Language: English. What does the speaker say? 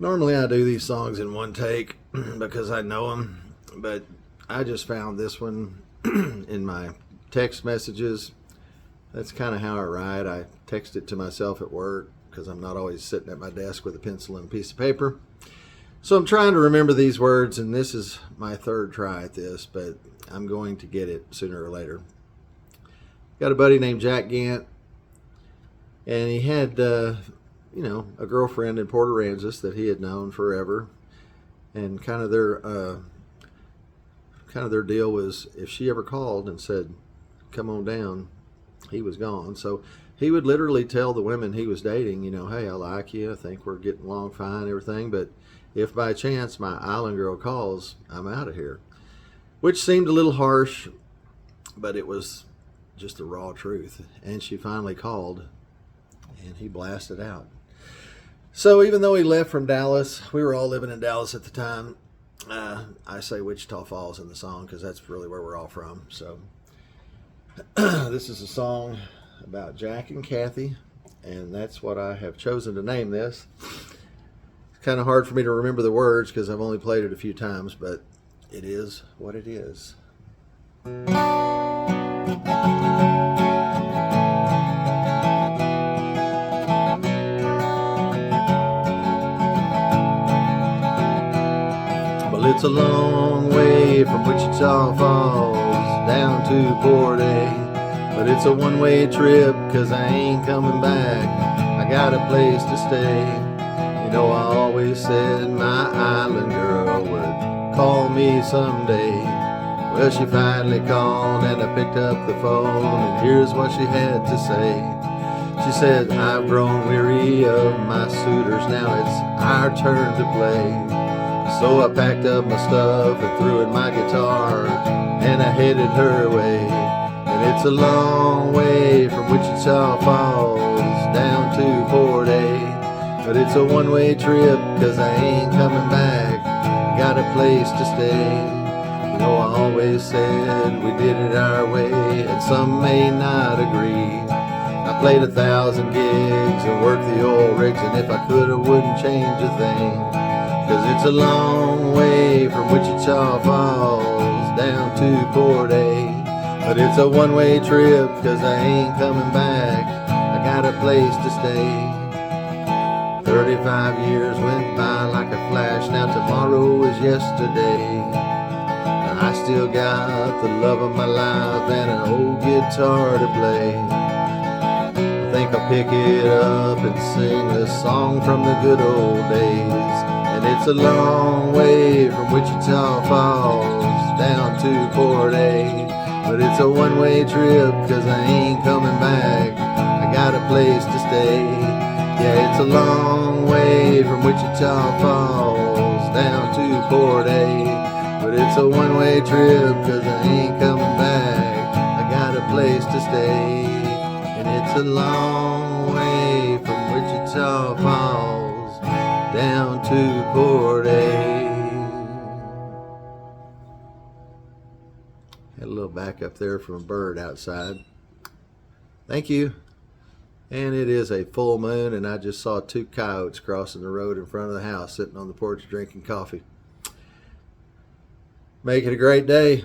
Normally I do these songs in one take because I know them, but I just found this one in my text messages. That's kind of how I write. I text it to myself at work because I'm not always sitting at my desk with a pencil and a piece of paper. So I'm trying to remember these words, and this is my third try at this, but I'm going to get it sooner or later. Got a buddy named Jack Gant, and he had a girlfriend in Port Aransas that he had known forever, and kind of their deal was if she ever called and said, "Come on down," he was gone. So he would literally tell the women he was dating, "Hey, I like you. I think we're getting along fine, everything. But if by chance my island girl calls, I'm out of here," which seemed a little harsh, but it was just the raw truth. And she finally called, and he blasted out. So even though he left from Dallas, we were all living in Dallas at the time. I say Wichita Falls in the song because that's really where we're all from. So this is a song about Jack and Kathy, and that's what I have chosen to name this. It's kind of hard for me to remember the words because I've only played it a few times, but it is what it is. Well, it's a long way from Wichita Falls down to Port A, but it's a one-way trip 'cause I ain't coming back. I got a place to stay. I always said my island girl would call me someday. Well, she finally called and I picked up the phone, and here's what she had to say. She said, "I've grown weary of my suitors, now it's our turn to play." So I packed up my stuff and threw in my guitar, and I headed her way. And it's a long way from Wichita Falls down to Port A, but it's a one-way trip 'cause I ain't coming back. I got a place to stay. I always said we did it our way, and some may not agree. I played 1,000 gigs and worked the oil rigs, and if I could I wouldn't change a thing. 'Cause it's a long way from Wichita Falls down to Port A, but it's a one-way trip 'cause I ain't coming back. I got a place to stay. 35 years went by like a flash, now tomorrow is yesterday. I still got the love of my life and an old guitar to play. I think I'll pick it up and sing a song from the good old days. And it's a long way from Wichita Falls down to Port A, but it's a one-way trip 'cause I ain't coming back. I got a place to stay. Yeah, it's a long way from Wichita Falls down to Port A, but it's a one-way trip 'cause I ain't coming back. I got a place to stay. And it's a long way from Wichita Falls down to Port A. Had a little backup there from a bird outside. Thank you. And it is a full moon, and I just saw 2 coyotes crossing the road in front of the house, sitting on the porch drinking coffee. Make it a great day.